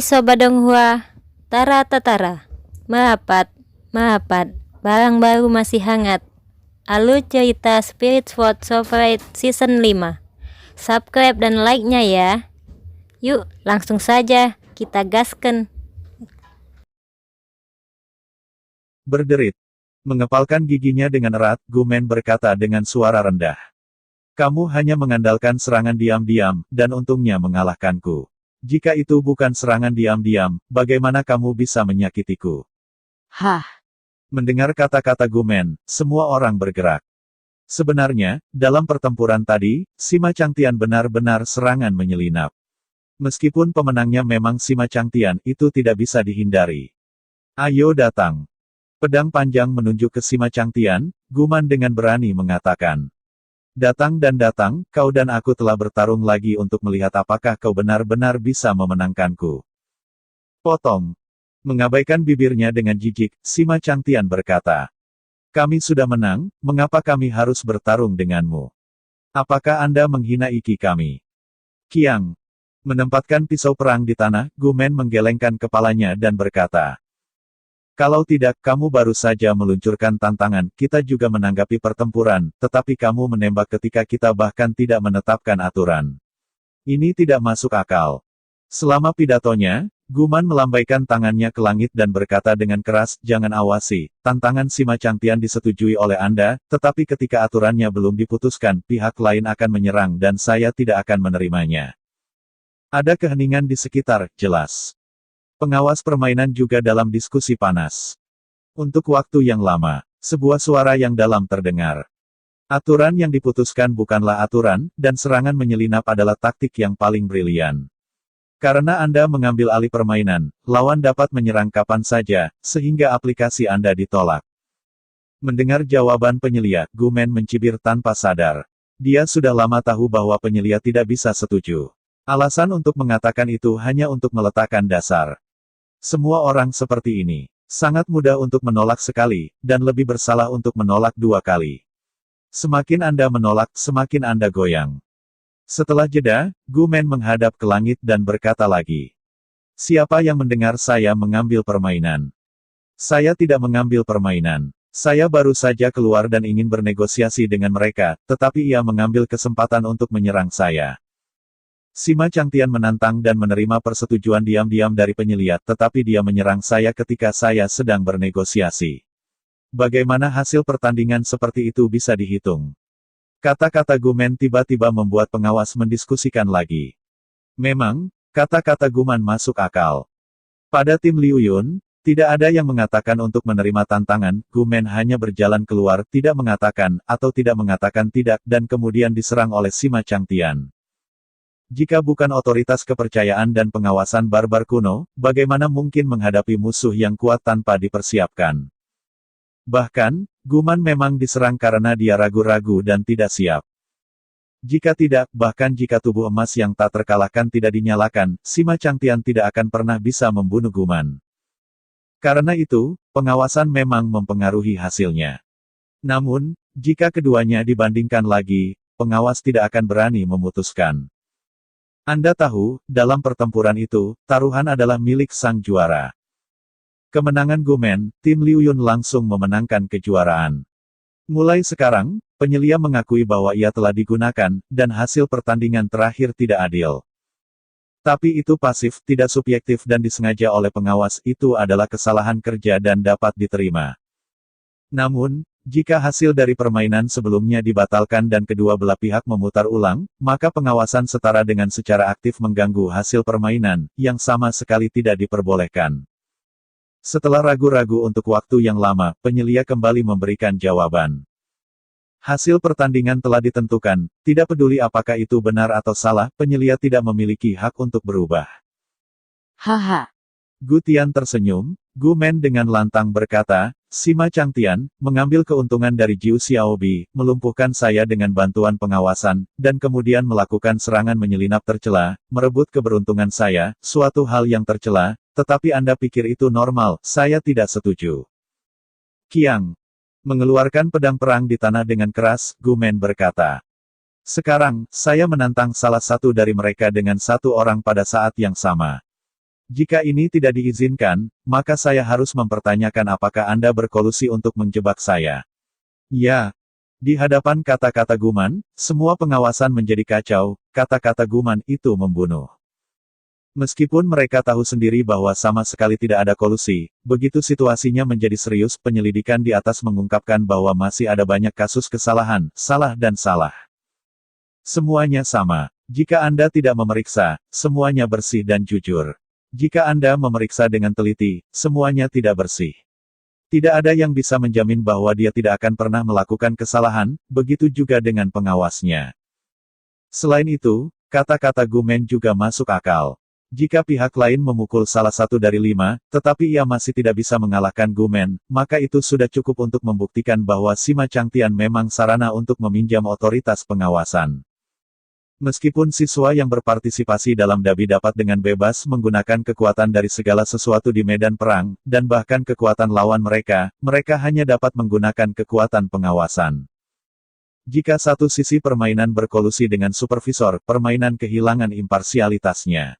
Sobat Donghua, Tara Tatara, Mahapat, Mahapat, barang baru masih hangat. Alur cerita Spirit Sword Soulflight Season 5. Subscribe dan like-nya ya. Yuk, langsung saja kita gasken. Berderit. Mengepalkan giginya dengan erat, Gumen berkata dengan suara rendah. Kamu hanya mengandalkan serangan diam-diam, dan untungnya mengalahkanku. Jika itu bukan serangan diam-diam, bagaimana kamu bisa menyakitiku? Hah, Mendengar kata-kata Gumen, semua orang bergerak. Sebenarnya, dalam pertempuran tadi, Sima Changtian benar-benar serangan menyelinap. Meskipun pemenangnya memang Sima Changtian, itu tidak bisa dihindari. Ayo datang. Pedang panjang menunjuk ke Sima Changtian, Guman dengan berani mengatakan. Datang dan datang, kau dan aku telah bertarung lagi untuk melihat apakah kau benar-benar bisa memenangkanku. Potong. Mengabaikan bibirnya dengan jijik, Sima Changtian berkata. Kami sudah menang, mengapa kami harus bertarung denganmu? Apakah Anda menghina Iki kami? Kiang. Menempatkan pisau perang di tanah, Gumen menggelengkan kepalanya dan berkata. Kalau tidak, kamu baru saja meluncurkan tantangan, kita juga menanggapi pertempuran, tetapi kamu menembak ketika kita bahkan tidak menetapkan aturan. Ini tidak masuk akal. Selama pidatonya, Guman melambaikan tangannya ke langit dan berkata dengan keras, jangan awasi, tantangan Sima Changtian disetujui oleh Anda, tetapi ketika aturannya belum diputuskan, pihak lain akan menyerang dan saya tidak akan menerimanya. Ada keheningan di sekitar, jelas. Pengawas permainan juga dalam diskusi panas. Untuk waktu yang lama, sebuah suara yang dalam terdengar. Aturan yang diputuskan bukanlah aturan, dan serangan menyelinap adalah taktik yang paling brilian. Karena Anda mengambil alih permainan, lawan dapat menyerang kapan saja, sehingga aplikasi Anda ditolak. Mendengar jawaban penyelia, Gumen mencibir tanpa sadar. Dia sudah lama tahu bahwa penyelia tidak bisa setuju. Alasan untuk mengatakan itu hanya untuk meletakkan dasar. Semua orang seperti ini. Sangat mudah untuk menolak sekali, dan lebih bersalah untuk menolak dua kali. Semakin Anda menolak, semakin Anda goyang. Setelah jeda, Gumen menghadap ke langit dan berkata lagi. Siapa yang mendengar saya mengambil permainan? Saya tidak mengambil permainan. Saya baru saja keluar dan ingin bernegosiasi dengan mereka, tetapi ia mengambil kesempatan untuk menyerang saya. Sima Changtian menantang dan menerima persetujuan diam-diam dari penyelia, tetapi dia menyerang saya ketika saya sedang bernegosiasi. Bagaimana hasil pertandingan seperti itu bisa dihitung? Kata-kata Gumen tiba-tiba membuat pengawas mendiskusikan lagi. Memang, kata-kata Guman masuk akal. Pada tim Liu Yun, tidak ada yang mengatakan untuk menerima tantangan, Gumen hanya berjalan keluar, tidak mengatakan, atau tidak mengatakan tidak, dan kemudian diserang oleh Sima Changtian. Jika bukan otoritas kepercayaan dan pengawasan barbar kuno, bagaimana mungkin menghadapi musuh yang kuat tanpa dipersiapkan? Bahkan, Guman memang diserang karena dia ragu-ragu dan tidak siap. Jika tidak, bahkan jika tubuh emas yang tak terkalahkan tidak dinyalakan, Sima Changtian tidak akan pernah bisa membunuh Guman. Karena itu, pengawasan memang mempengaruhi hasilnya. Namun, jika keduanya dibandingkan lagi, pengawas tidak akan berani memutuskan. Anda tahu, dalam pertempuran itu, taruhan adalah milik sang juara. Kemenangan Gumen, tim Liu Yun langsung memenangkan kejuaraan. Mulai sekarang, penyelia mengakui bahwa ia telah digunakan, dan hasil pertandingan terakhir tidak adil. Tapi itu pasif, tidak subjektif dan disengaja oleh pengawas, itu adalah kesalahan kerja dan dapat diterima. Namun, jika hasil dari permainan sebelumnya dibatalkan dan kedua belah pihak memutar ulang, maka pengawasan setara dengan secara aktif mengganggu hasil permainan, yang sama sekali tidak diperbolehkan. Setelah ragu-ragu untuk waktu yang lama, penyelia kembali memberikan jawaban. Hasil pertandingan telah ditentukan, tidak peduli apakah itu benar atau salah, penyelia tidak memiliki hak untuk berubah. haha, Gu Tian tersenyum, Gumen dengan lantang berkata, Sima Changtian, mengambil keuntungan dari Jiu Xiaobi, melumpuhkan saya dengan bantuan pengawasan, dan kemudian melakukan serangan menyelinap tercela, merebut keberuntungan saya, suatu hal yang tercela, tetapi Anda pikir itu normal, saya tidak setuju. Kiang. Mengeluarkan pedang perang di tanah dengan keras, Gumen berkata. Sekarang, saya menantang salah satu dari mereka dengan satu orang pada saat yang sama. Jika ini tidak diizinkan, maka saya harus mempertanyakan apakah Anda berkolusi untuk menjebak saya. Ya. Di hadapan kata-kata Guman, semua pengawasan menjadi kacau, kata-kata Guman itu membunuh. Meskipun mereka tahu sendiri bahwa sama sekali tidak ada kolusi, begitu situasinya menjadi serius, penyelidikan di atas mengungkapkan bahwa masih ada banyak kasus kesalahan, salah dan salah. Semuanya sama. Jika Anda tidak memeriksa, semuanya bersih dan jujur. Jika Anda memeriksa dengan teliti, semuanya tidak bersih. Tidak ada yang bisa menjamin bahwa dia tidak akan pernah melakukan kesalahan, begitu juga dengan pengawasnya. Selain itu, kata-kata Gumen juga masuk akal. Jika pihak lain memukul salah satu dari 5, tetapi ia masih tidak bisa mengalahkan Gumen, maka itu sudah cukup untuk membuktikan bahwa Sima Changtian memang sarana untuk meminjam otoritas pengawasan. Meskipun siswa yang berpartisipasi dalam Dabi dapat dengan bebas menggunakan kekuatan dari segala sesuatu di medan perang, dan bahkan kekuatan lawan mereka, mereka hanya dapat menggunakan kekuatan pengawasan. Jika satu sisi permainan berkolusi dengan supervisor, permainan kehilangan imparsialitasnya.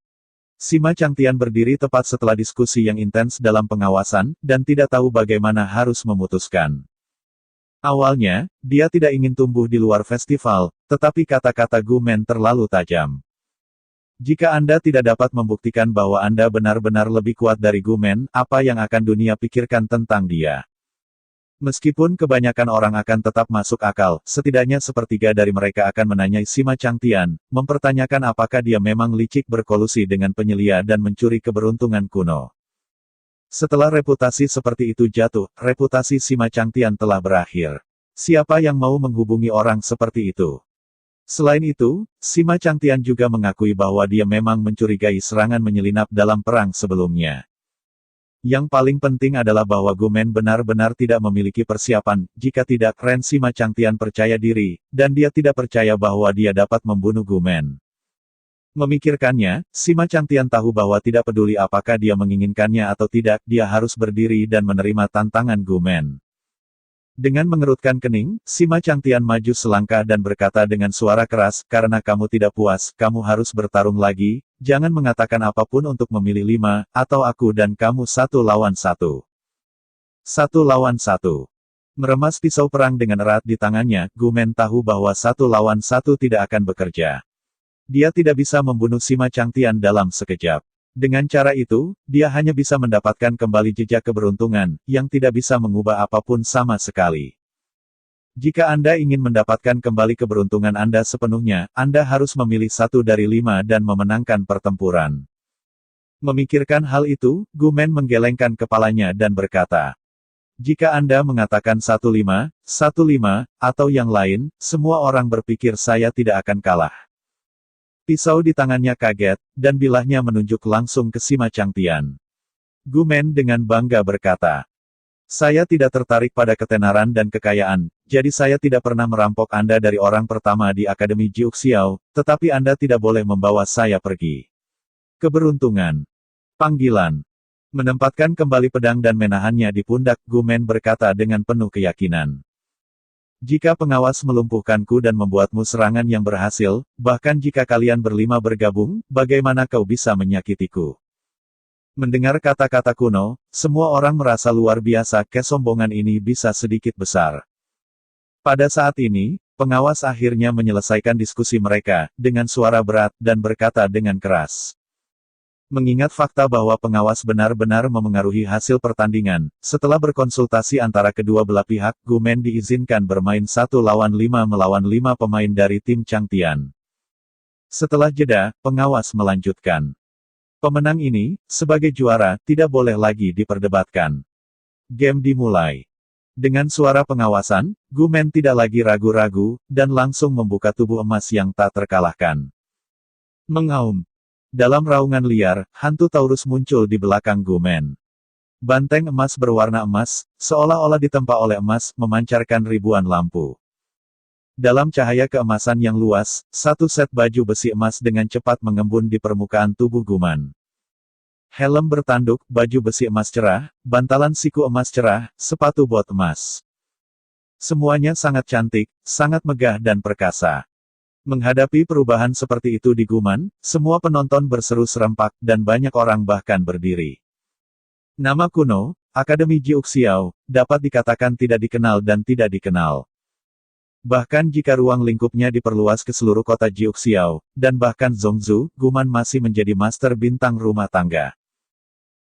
Sima Changtian berdiri tepat setelah diskusi yang intens dalam pengawasan, dan tidak tahu bagaimana harus memutuskan. Awalnya, dia tidak ingin tumbuh di luar festival, tetapi kata-kata Gumen terlalu tajam. Jika Anda tidak dapat membuktikan bahwa Anda benar-benar lebih kuat dari Gumen, apa yang akan dunia pikirkan tentang dia? Meskipun kebanyakan orang akan tetap masuk akal, setidaknya sepertiga dari mereka akan menanyai Sima Changtian, mempertanyakan apakah dia memang licik berkolusi dengan penyelia dan mencuri keberuntungan kuno. Setelah reputasi seperti itu jatuh, reputasi Sima Changtian telah berakhir. Siapa yang mau menghubungi orang seperti itu? Selain itu, Sima Changtian juga mengakui bahwa dia memang mencurigai serangan menyelinap dalam perang sebelumnya. Yang paling penting adalah bahwa Gumen benar-benar tidak memiliki persiapan, jika tidak, Ren Sima Changtian percaya diri, dan dia tidak percaya bahwa dia dapat membunuh Gumen. Memikirkannya, Sima Changtian tahu bahwa tidak peduli apakah dia menginginkannya atau tidak, dia harus berdiri dan menerima tantangan Gumen. Dengan mengerutkan kening, Sima Changtian maju selangkah dan berkata dengan suara keras, karena kamu tidak puas, kamu harus bertarung lagi, jangan mengatakan apapun untuk memilih 5, atau aku dan kamu 1 lawan 1. 1 lawan 1. Meremas pisau perang dengan erat di tangannya, Gumen tahu bahwa 1 lawan 1 tidak akan bekerja. Dia tidak bisa membunuh Sima Changtian dalam sekejap. Dengan cara itu, dia hanya bisa mendapatkan kembali jejak keberuntungan, yang tidak bisa mengubah apapun sama sekali. Jika Anda ingin mendapatkan kembali keberuntungan Anda sepenuhnya, Anda harus memilih 1 dari 5 dan memenangkan pertempuran. Memikirkan hal itu, Gumen menggelengkan kepalanya dan berkata, jika Anda mengatakan 1-5, 1-5, atau yang lain, semua orang berpikir saya tidak akan kalah. Pisau di tangannya kaget, dan bilahnya menunjuk langsung ke Sima Changtian. Gumen dengan bangga berkata, saya tidak tertarik pada ketenaran dan kekayaan, jadi saya tidak pernah merampok Anda dari orang pertama di Akademi Jiuxiao, tetapi Anda tidak boleh membawa saya pergi. Keberuntungan. Panggilan. Menempatkan kembali pedang dan menahannya di pundak, Gumen berkata dengan penuh keyakinan. Jika pengawas melumpuhkanku dan membuatmu serangan yang berhasil, bahkan jika kalian berlima bergabung, bagaimana kau bisa menyakitiku? Mendengar kata-kata kuno, semua orang merasa luar biasa, kesombongan ini bisa sedikit besar. Pada saat ini, pengawas akhirnya menyelesaikan diskusi mereka, dengan suara berat, dan berkata dengan keras. Mengingat fakta bahwa pengawas benar-benar memengaruhi hasil pertandingan, setelah berkonsultasi antara kedua belah pihak, Gumen diizinkan bermain 1 lawan 5 melawan 5 pemain dari tim Changtian. Setelah jeda, pengawas melanjutkan. Pemenang ini, sebagai juara, tidak boleh lagi diperdebatkan. Game dimulai. Dengan suara pengawasan, Gumen tidak lagi ragu-ragu, dan langsung membuka tubuh emas yang tak terkalahkan. Mengaum. Dalam raungan liar, hantu Taurus muncul di belakang Gumen. Banteng emas berwarna emas, seolah-olah ditempa oleh emas, memancarkan ribuan lampu. Dalam cahaya keemasan yang luas, 1 set baju besi emas dengan cepat mengembun di permukaan tubuh Gumen. Helm bertanduk, baju besi emas cerah, bantalan siku emas cerah, sepatu bot emas. Semuanya sangat cantik, sangat megah dan perkasa. Menghadapi perubahan seperti itu di Guman, semua penonton berseru serempak dan banyak orang bahkan berdiri. Nama kuno, Akademi Jiuxiao, dapat dikatakan tidak dikenal dan tidak dikenal. Bahkan jika ruang lingkupnya diperluas ke seluruh kota Jiuxiao, dan bahkan Zhongzhou, Guman masih menjadi master bintang rumah tangga.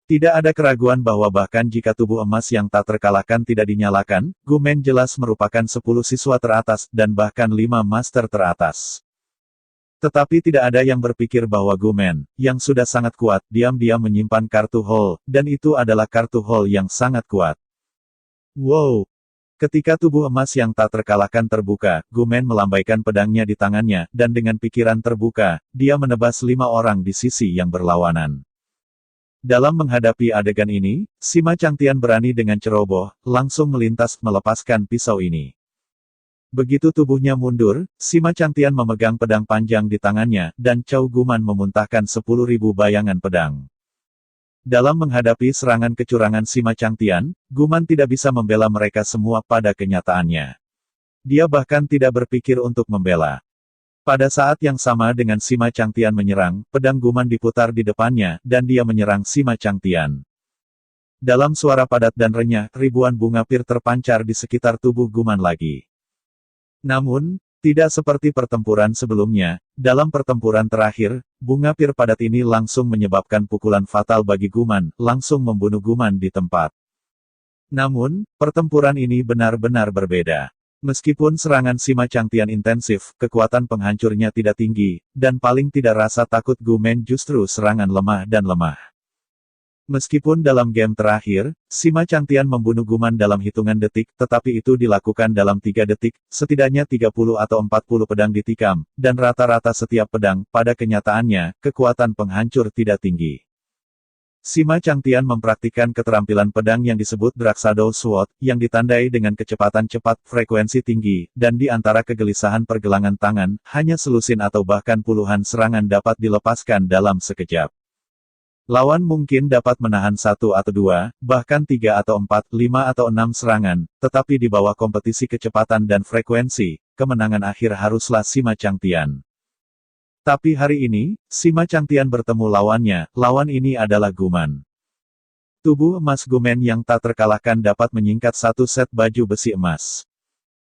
Tidak ada keraguan bahwa bahkan jika tubuh emas yang tak terkalahkan tidak dinyalakan, Gumen jelas merupakan 10 siswa teratas dan bahkan 5 master teratas. Tetapi tidak ada yang berpikir bahwa Gumen, yang sudah sangat kuat, diam-diam menyimpan kartu Hall, dan itu adalah kartu Hall yang sangat kuat. Wow! Ketika tubuh emas yang tak terkalahkan terbuka, Gumen melambaikan pedangnya di tangannya, dan dengan pikiran terbuka, dia menebas 5 orang di sisi yang berlawanan. Dalam menghadapi adegan ini, Sima Changtian berani dengan ceroboh, langsung melintas melepaskan pisau ini. Begitu tubuhnya mundur, Sima Changtian memegang pedang panjang di tangannya, dan Chow Guman memuntahkan 10.000 bayangan pedang. Dalam menghadapi serangan kecurangan Sima Changtian, Guman tidak bisa membela mereka semua pada kenyataannya. Dia bahkan tidak berpikir untuk membela. Pada saat yang sama dengan Sima Changtian menyerang, pedang Guman diputar di depannya, dan dia menyerang Sima Changtian. Dalam suara padat dan renyah, ribuan bunga pir terpancar di sekitar tubuh Guman lagi. Namun, tidak seperti pertempuran sebelumnya, dalam pertempuran terakhir, bunga pir padat ini langsung menyebabkan pukulan fatal bagi Guman, langsung membunuh Guman di tempat. Namun, pertempuran ini benar-benar berbeda. Meskipun serangan Sima Changtian intensif, kekuatan penghancurnya tidak tinggi, dan paling tidak rasa takut Gumen justru serangan lemah dan lemah. Meskipun dalam game terakhir, Sima Changtian membunuh Guman dalam hitungan detik, tetapi itu dilakukan dalam 3 detik, setidaknya 30 atau 40 pedang ditikam, dan rata-rata setiap pedang, pada kenyataannya, kekuatan penghancur tidak tinggi. Sima Changtian mempraktikkan keterampilan pedang yang disebut Dark Shadow Sword, yang ditandai dengan kecepatan cepat, frekuensi tinggi, dan di antara kegelisahan pergelangan tangan, hanya selusin atau bahkan puluhan serangan dapat dilepaskan dalam sekejap. Lawan mungkin dapat menahan 1 atau 2, bahkan 3 atau 4, 5 atau 6 serangan, tetapi di bawah kompetisi kecepatan dan frekuensi, kemenangan akhir haruslah Sima Changtian. Tapi hari ini, Sima Changtian bertemu lawannya, lawan ini adalah Guman. Tubuh emas Gumen yang tak terkalahkan dapat menyingkat 1 set baju besi emas.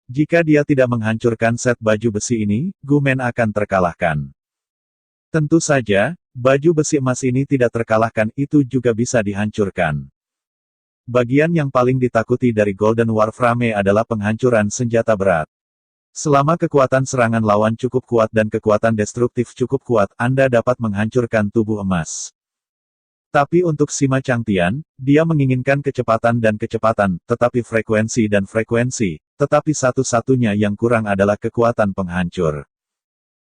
Jika dia tidak menghancurkan set baju besi ini, Gumen akan terkalahkan. Tentu saja, baju besi emas ini tidak terkalahkan, itu juga bisa dihancurkan. Bagian yang paling ditakuti dari Golden Warframe adalah penghancuran senjata berat. Selama kekuatan serangan lawan cukup kuat dan kekuatan destruktif cukup kuat, Anda dapat menghancurkan tubuh emas. Tapi untuk Sima Changtian, dia menginginkan kecepatan dan kecepatan, tetapi frekuensi dan frekuensi, tetapi satu-satunya yang kurang adalah kekuatan penghancur.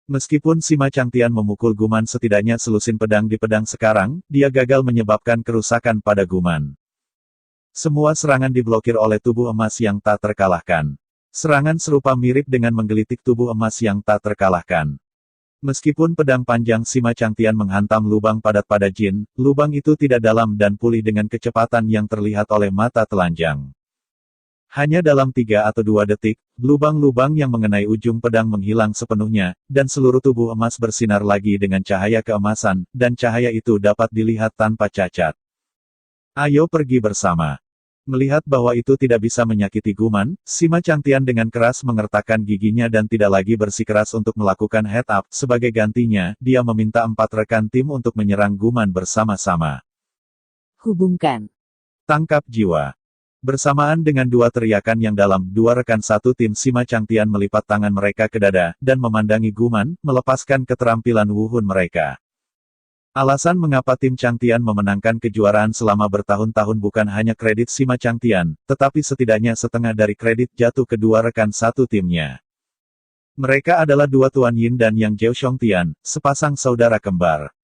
Meskipun Sima Changtian memukul Guman setidaknya selusin pedang di pedang sekarang, dia gagal menyebabkan kerusakan pada Guman. Semua serangan diblokir oleh tubuh emas yang tak terkalahkan. Serangan serupa mirip dengan menggelitik tubuh emas yang tak terkalahkan. Meskipun pedang panjang Sima Changtian menghantam lubang padat pada Jin, lubang itu tidak dalam dan pulih dengan kecepatan yang terlihat oleh mata telanjang. Hanya dalam 3 atau 2 detik, lubang-lubang yang mengenai ujung pedang menghilang sepenuhnya, dan seluruh tubuh emas bersinar lagi dengan cahaya keemasan, dan cahaya itu dapat dilihat tanpa cacat. Ayo pergi bersama. Melihat bahwa itu tidak bisa menyakiti Guman, Sima Changtian dengan keras mengertakkan giginya dan tidak lagi bersikeras untuk melakukan head up. Sebagai gantinya, dia meminta 4 rekan tim untuk menyerang Guman bersama-sama. Hubungkan. Tangkap jiwa. Bersamaan dengan 2 teriakan yang dalam, 2 rekan satu tim Sima Changtian melipat tangan mereka ke dada, dan memandangi Guman, melepaskan keterampilan wuhun mereka. Alasan mengapa tim Changtian memenangkan kejuaraan selama bertahun-tahun bukan hanya kredit Sima Changtian, tetapi setidaknya setengah dari kredit jatuh ke 2 rekan satu timnya. Mereka adalah 2 Tuan Yin dan Yang Jiaoxiongtian, sepasang saudara kembar.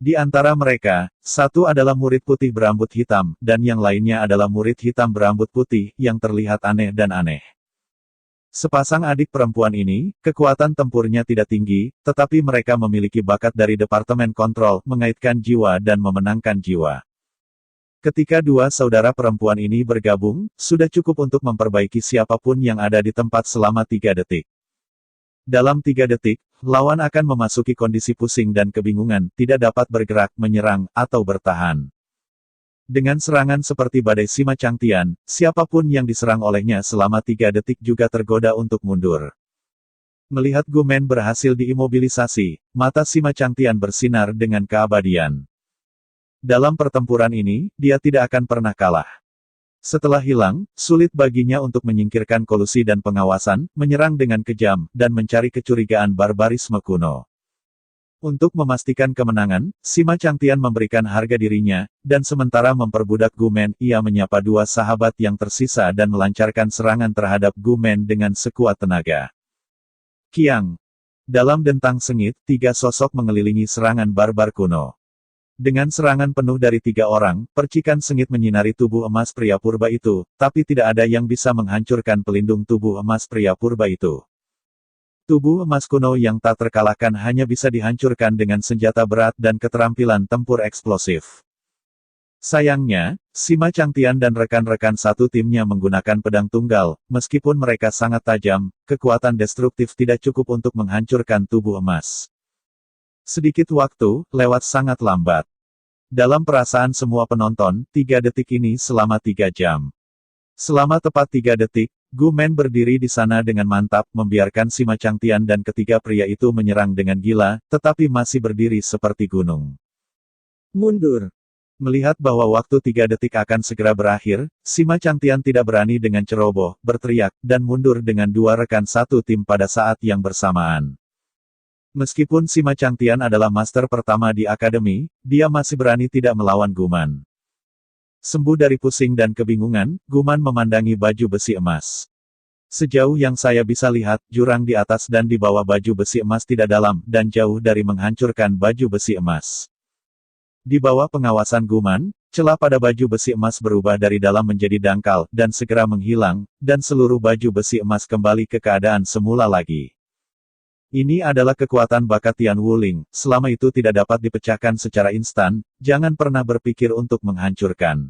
Di antara mereka, satu adalah murid putih berambut hitam, dan yang lainnya adalah murid hitam berambut putih, yang terlihat aneh dan aneh. Sepasang adik perempuan ini, kekuatan tempurnya tidak tinggi, tetapi mereka memiliki bakat dari Departemen Kontrol, mengaitkan jiwa dan memenangkan jiwa. Ketika 2 saudara perempuan ini bergabung, sudah cukup untuk memperbaiki siapapun yang ada di tempat selama 3 detik. Dalam 3 detik, lawan akan memasuki kondisi pusing dan kebingungan, tidak dapat bergerak, menyerang, atau bertahan. Dengan serangan seperti badai Sima Changtian, siapapun yang diserang olehnya selama 3 detik juga tergoda untuk mundur. Melihat Gumen berhasil diimobilisasi, mata Sima Changtian bersinar dengan keabadian. Dalam pertempuran ini, dia tidak akan pernah kalah. Setelah hilang, sulit baginya untuk menyingkirkan kolusi dan pengawasan, menyerang dengan kejam, dan mencari kecurigaan barbarisme kuno. Untuk memastikan kemenangan, Sima Changtian memberikan harga dirinya, dan sementara memperbudak Gumen, ia menyapa 2 sahabat yang tersisa dan melancarkan serangan terhadap Gumen dengan sekuat tenaga. Kiang. Dalam dentang sengit, 3 sosok mengelilingi serangan barbar kuno. Dengan serangan penuh dari 3 orang, percikan sengit menyinari tubuh emas pria purba itu, tapi tidak ada yang bisa menghancurkan pelindung tubuh emas pria purba itu. Tubuh emas kuno yang tak terkalahkan hanya bisa dihancurkan dengan senjata berat dan keterampilan tempur eksplosif. Sayangnya, Sima Changtian dan rekan-rekan satu timnya menggunakan pedang tunggal, meskipun mereka sangat tajam, kekuatan destruktif tidak cukup untuk menghancurkan tubuh emas. Sedikit waktu, lewat sangat lambat. Dalam perasaan semua penonton, 3 detik ini selama 3 jam. Selama tepat 3 detik, Gumen berdiri di sana dengan mantap, membiarkan Sima Changtian dan ketiga pria itu menyerang dengan gila, tetapi masih berdiri seperti gunung. Mundur. Melihat bahwa waktu 3 detik akan segera berakhir, Sima Changtian tidak berani dengan ceroboh, berteriak, dan mundur dengan 2 rekan satu tim pada saat yang bersamaan. Meskipun Sima Changtian adalah master pertama di akademi, dia masih berani tidak melawan Guman. Sembuh dari pusing dan kebingungan, Guman memandangi baju besi emas. Sejauh yang saya bisa lihat, jurang di atas dan di bawah baju besi emas tidak dalam, dan jauh dari menghancurkan baju besi emas. Di bawah pengawasan Guman, celah pada baju besi emas berubah dari dalam menjadi dangkal, dan segera menghilang, dan seluruh baju besi emas kembali ke keadaan semula lagi. Ini adalah kekuatan bakat Tian Wuling, selama itu tidak dapat dipecahkan secara instan, jangan pernah berpikir untuk menghancurkan.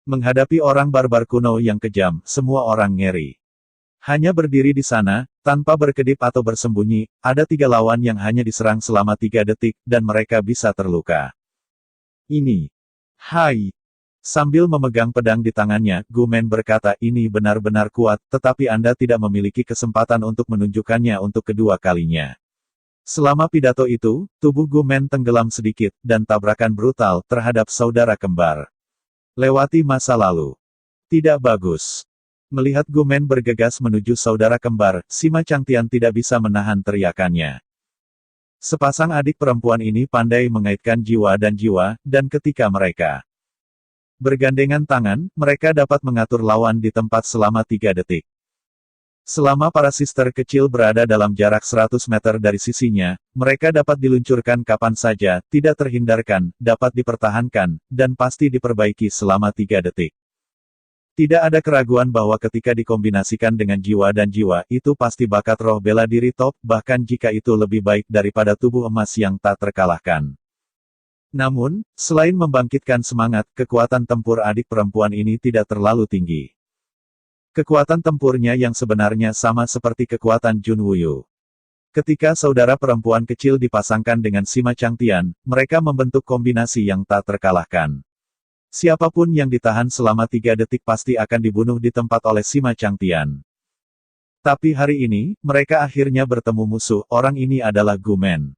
Menghadapi orang barbar kuno yang kejam, semua orang ngeri. Hanya berdiri di sana, tanpa berkedip atau bersembunyi, ada 3 lawan yang hanya diserang selama 3 detik, dan mereka bisa terluka. Ini. Hai. Sambil memegang pedang di tangannya, Gumen berkata, ini benar-benar kuat, tetapi Anda tidak memiliki kesempatan untuk menunjukkannya untuk kedua kalinya. Selama pidato itu, tubuh Gumen tenggelam sedikit, dan tabrakan brutal terhadap saudara kembar. Lewati masa lalu. Tidak bagus. Melihat Gumen bergegas menuju saudara kembar, Sima Changtian tidak bisa menahan teriakannya. Sepasang adik perempuan ini pandai mengaitkan jiwa, dan ketika mereka bergandengan tangan, mereka dapat mengatur lawan di tempat selama 3 detik. Selama para sister kecil berada dalam jarak 100 meter dari sisinya, mereka dapat diluncurkan kapan saja, tidak terhindarkan, dapat dipertahankan, dan pasti diperbaiki selama 3 detik. Tidak ada keraguan bahwa ketika dikombinasikan dengan jiwa, itu pasti bakat roh bela diri top, bahkan jika itu lebih baik daripada tubuh emas yang tak terkalahkan. Namun, selain membangkitkan semangat, kekuatan tempur adik perempuan ini tidak terlalu tinggi. Kekuatan tempurnya yang sebenarnya sama seperti kekuatan Jun Wuyu. Ketika saudara perempuan kecil dipasangkan dengan Sima Changtian, mereka membentuk kombinasi yang tak terkalahkan. Siapapun yang ditahan selama 3 detik pasti akan dibunuh di tempat oleh Sima Changtian. Tapi hari ini, mereka akhirnya bertemu musuh, orang ini adalah Gumen.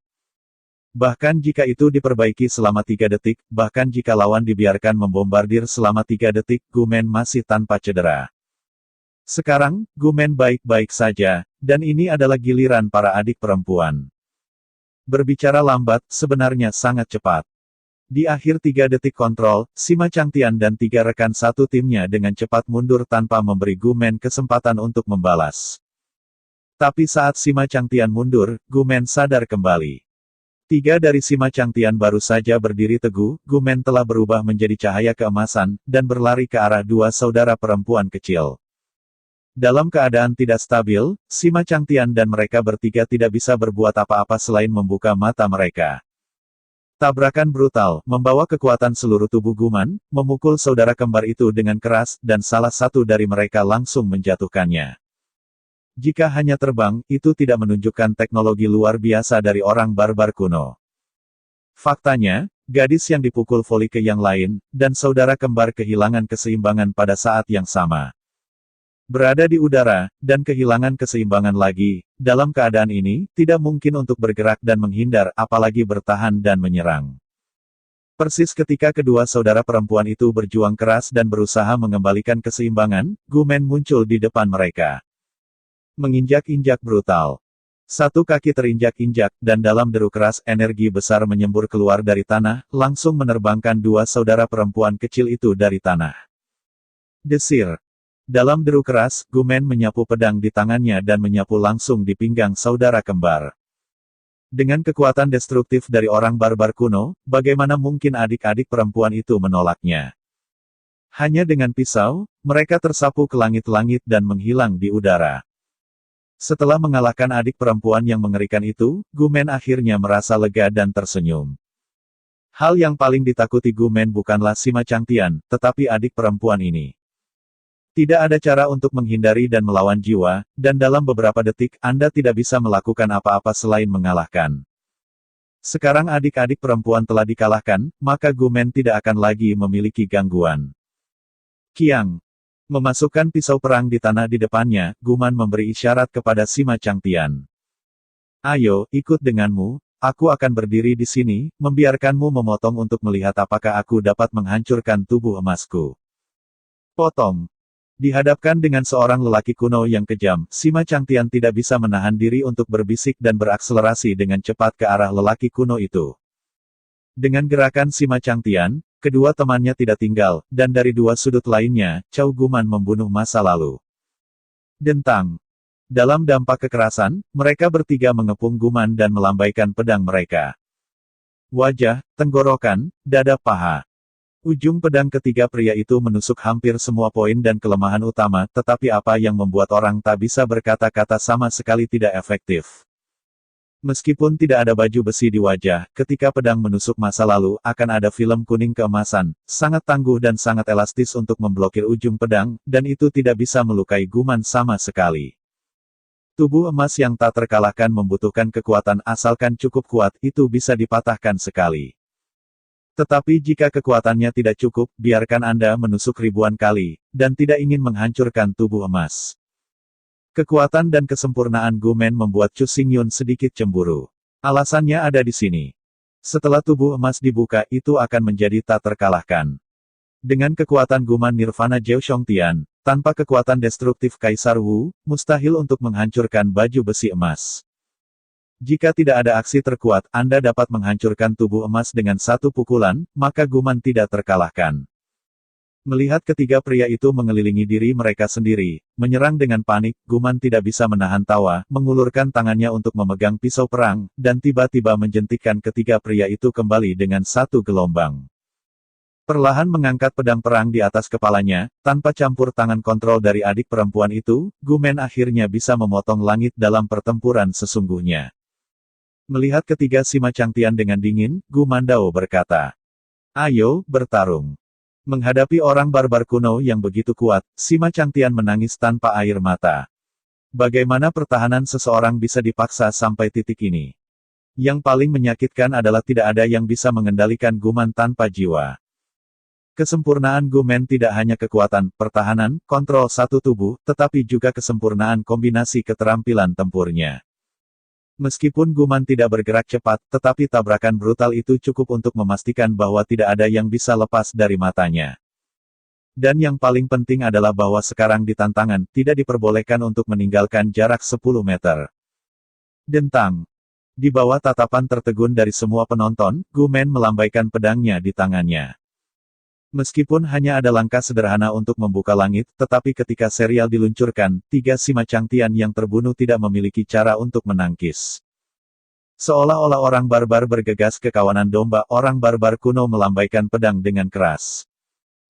Bahkan jika itu diperbaiki selama 3 detik, bahkan jika lawan dibiarkan membombardir selama 3 detik, Gumen masih tanpa cedera. Sekarang, Gumen baik-baik saja, dan ini adalah giliran para adik perempuan. Berbicara lambat, sebenarnya sangat cepat. Di akhir 3 detik kontrol, Sima Changtian dan 3 rekan satu timnya dengan cepat mundur tanpa memberi Gumen kesempatan untuk membalas. Tapi saat Sima Changtian mundur, Gumen sadar kembali. 3 dari Sima Changtian baru saja berdiri teguh, Gumen telah berubah menjadi cahaya keemasan, dan berlari ke arah 2 saudara perempuan kecil. Dalam keadaan tidak stabil, Sima Changtian dan mereka bertiga tidak bisa berbuat apa-apa selain membuka mata mereka. Tabrakan brutal, membawa kekuatan seluruh tubuh Guman, memukul saudara kembar itu dengan keras, dan salah satu dari mereka langsung menjatuhkannya. Jika hanya terbang, itu tidak menunjukkan teknologi luar biasa dari orang barbar kuno. Faktanya, gadis yang dipukul voli ke yang lain, dan saudara kembar kehilangan keseimbangan pada saat yang sama. Berada di udara, dan kehilangan keseimbangan lagi, dalam keadaan ini, tidak mungkin untuk bergerak dan menghindar, apalagi bertahan dan menyerang. Persis ketika kedua saudara perempuan itu berjuang keras dan berusaha mengembalikan keseimbangan, Gumen muncul di depan mereka. Menginjak-injak brutal. Satu kaki terinjak-injak, dan dalam deru keras energi besar menyembur keluar dari tanah, langsung menerbangkan dua saudara perempuan kecil itu dari tanah. Desir. Dalam deru keras, Gumen menyapu pedang di tangannya dan menyapu langsung di pinggang saudara kembar. Dengan kekuatan destruktif dari orang barbar kuno, bagaimana mungkin adik-adik perempuan itu menolaknya? Hanya dengan pisau, mereka tersapu ke langit-langit dan menghilang di udara. Setelah mengalahkan adik perempuan yang mengerikan itu, Gumen akhirnya merasa lega dan tersenyum. Hal yang paling ditakuti Gumen bukanlah Sima Changtian, tetapi adik perempuan ini. Tidak ada cara untuk menghindari dan melawan jiwa, dan dalam beberapa detik, Anda tidak bisa melakukan apa-apa selain mengalahkan. Sekarang adik-adik perempuan telah dikalahkan, maka Gumen tidak akan lagi memiliki gangguan. Kiang. Memasukkan pisau perang di tanah di depannya, Guman memberi isyarat kepada Sima Changtian. Ayo, ikut denganmu, aku akan berdiri di sini, membiarkanmu memotong untuk melihat apakah aku dapat menghancurkan tubuh emasku. Potong. Dihadapkan dengan seorang lelaki kuno yang kejam, Sima Changtian tidak bisa menahan diri untuk berbisik dan berakselerasi dengan cepat ke arah lelaki kuno itu. Dengan gerakan Sima Changtian, kedua temannya tidak tinggal, dan dari dua sudut lainnya, Cao Guman membunuh masa lalu. Dentang. Dalam dampak kekerasan, mereka bertiga mengepung Guman dan melambaikan pedang mereka. Wajah, tenggorokan, dada paha. Ujung pedang ketiga pria itu menusuk hampir semua poin dan kelemahan utama, tetapi apa yang membuat orang tak bisa berkata-kata sama sekali tidak efektif. Meskipun tidak ada baju besi di wajah, ketika pedang menusuk masa lalu, akan ada film kuning keemasan, sangat tangguh dan sangat elastis untuk memblokir ujung pedang, dan itu tidak bisa melukai Guman sama sekali. Tubuh emas yang tak terkalahkan membutuhkan kekuatan asalkan cukup kuat, itu bisa dipatahkan sekali. Tetapi jika kekuatannya tidak cukup, biarkan Anda menusuk ribuan kali, dan tidak ingin menghancurkan tubuh emas. Kekuatan dan kesempurnaan Gumen membuat Chu Xingyun sedikit cemburu. Alasannya ada di sini. Setelah tubuh emas dibuka, itu akan menjadi tak terkalahkan. Dengan kekuatan Guman Nirvana Jiao Shongtian, tanpa kekuatan destruktif Kaisar Wu, mustahil untuk menghancurkan baju besi emas. Jika tidak ada aksi terkuat, Anda dapat menghancurkan tubuh emas dengan satu pukulan, maka Guman tidak terkalahkan. Melihat ketiga pria itu mengelilingi diri mereka sendiri, menyerang dengan panik, Guman tidak bisa menahan tawa, mengulurkan tangannya untuk memegang pisau perang, dan tiba-tiba menjentikkan ketiga pria itu kembali dengan satu gelombang. Perlahan mengangkat pedang perang di atas kepalanya, tanpa campur tangan kontrol dari adik perempuan itu, Gumen akhirnya bisa memotong langit dalam pertempuran sesungguhnya. Melihat ketiga Sima Changtian dengan dingin, Gu Mandao berkata, "Ayo, bertarung." Menghadapi orang barbar kuno yang begitu kuat, Sima Changtian menangis tanpa air mata. Bagaimana pertahanan seseorang bisa dipaksa sampai titik ini? Yang paling menyakitkan adalah tidak ada yang bisa mengendalikan Guman tanpa jiwa. Kesempurnaan Gumen tidak hanya kekuatan, pertahanan, kontrol satu tubuh, tetapi juga kesempurnaan kombinasi keterampilan tempurnya. Meskipun Guman tidak bergerak cepat, tetapi tabrakan brutal itu cukup untuk memastikan bahwa tidak ada yang bisa lepas dari matanya. Dan yang paling penting adalah bahwa sekarang di tantangan, tidak diperbolehkan untuk meninggalkan jarak 10 meter. Dentang. Di bawah tatapan tertegun dari semua penonton, Gumen melambaikan pedangnya di tangannya. Meskipun hanya ada langkah sederhana untuk membuka langit, tetapi ketika serial diluncurkan, tiga Sima Changtian yang terbunuh tidak memiliki cara untuk menangkis. Seolah-olah orang barbar bergegas ke kawanan domba, orang barbar kuno melambaikan pedang dengan keras.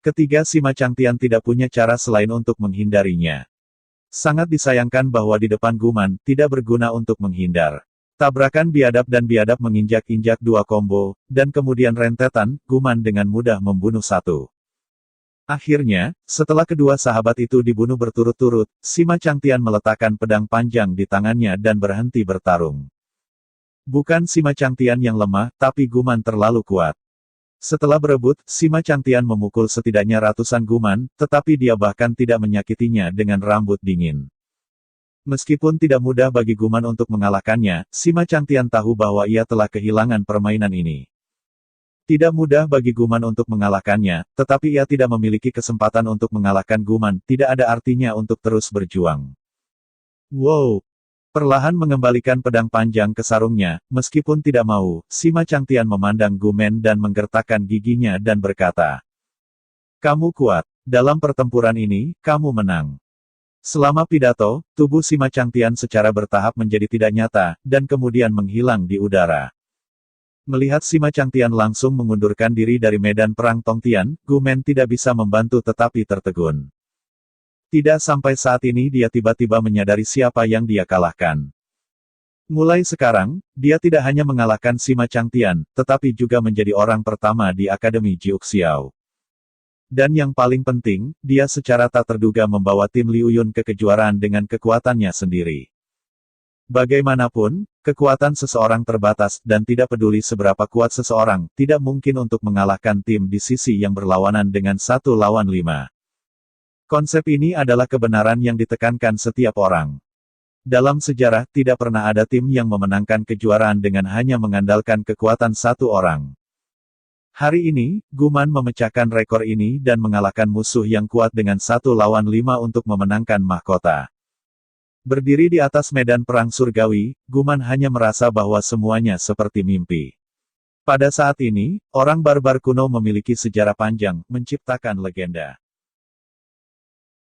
Ketiga Sima Changtian tidak punya cara selain untuk menghindarinya. Sangat disayangkan bahwa di depan Guman, tidak berguna untuk menghindar. Tabrakan biadab dan biadab menginjak-injak dua combo, dan kemudian rentetan, Guman dengan mudah membunuh satu. Akhirnya, setelah kedua sahabat itu dibunuh berturut-turut, Sima Changtian meletakkan pedang panjang di tangannya dan berhenti bertarung. Bukan Sima Changtian yang lemah, tapi Guman terlalu kuat. Setelah berebut, Sima Changtian memukul setidaknya ratusan Guman, tetapi dia bahkan tidak menyakitinya dengan rambut dingin. Meskipun tidak mudah bagi Guman untuk mengalahkannya, Sima Changtian tahu bahwa ia telah kehilangan permainan ini. Tidak mudah bagi Guman untuk mengalahkannya, tetapi ia tidak memiliki kesempatan untuk mengalahkan Guman, tidak ada artinya untuk terus berjuang. Wow! Perlahan mengembalikan pedang panjang ke sarungnya, meskipun tidak mau, Sima Changtian memandang Gumen dan menggertakkan giginya dan berkata, "Kamu kuat. Dalam pertempuran ini, kamu menang." Selama pidato, tubuh Sima Changtian secara bertahap menjadi tidak nyata, dan kemudian menghilang di udara. Melihat Sima Changtian langsung mengundurkan diri dari medan perang Tongtian, Gumen tidak bisa membantu tetapi tertegun. Tidak sampai saat ini dia tiba-tiba menyadari siapa yang dia kalahkan. Mulai sekarang, dia tidak hanya mengalahkan Sima Changtian, tetapi juga menjadi orang pertama di Akademi Jiuxiao. Dan yang paling penting, dia secara tak terduga membawa tim Liu Yun ke kejuaraan dengan kekuatannya sendiri. Bagaimanapun, kekuatan seseorang terbatas, dan tidak peduli seberapa kuat seseorang, tidak mungkin untuk mengalahkan tim di sisi yang berlawanan dengan 1 lawan 5. Konsep ini adalah kebenaran yang ditekankan setiap orang. Dalam sejarah, tidak pernah ada tim yang memenangkan kejuaraan dengan hanya mengandalkan kekuatan satu orang. Hari ini, Guman memecahkan rekor ini dan mengalahkan musuh yang kuat dengan 1 lawan 5 untuk memenangkan mahkota. Berdiri di atas medan perang surgawi, Guman hanya merasa bahwa semuanya seperti mimpi. Pada saat ini, orang barbar kuno memiliki sejarah panjang, menciptakan legenda.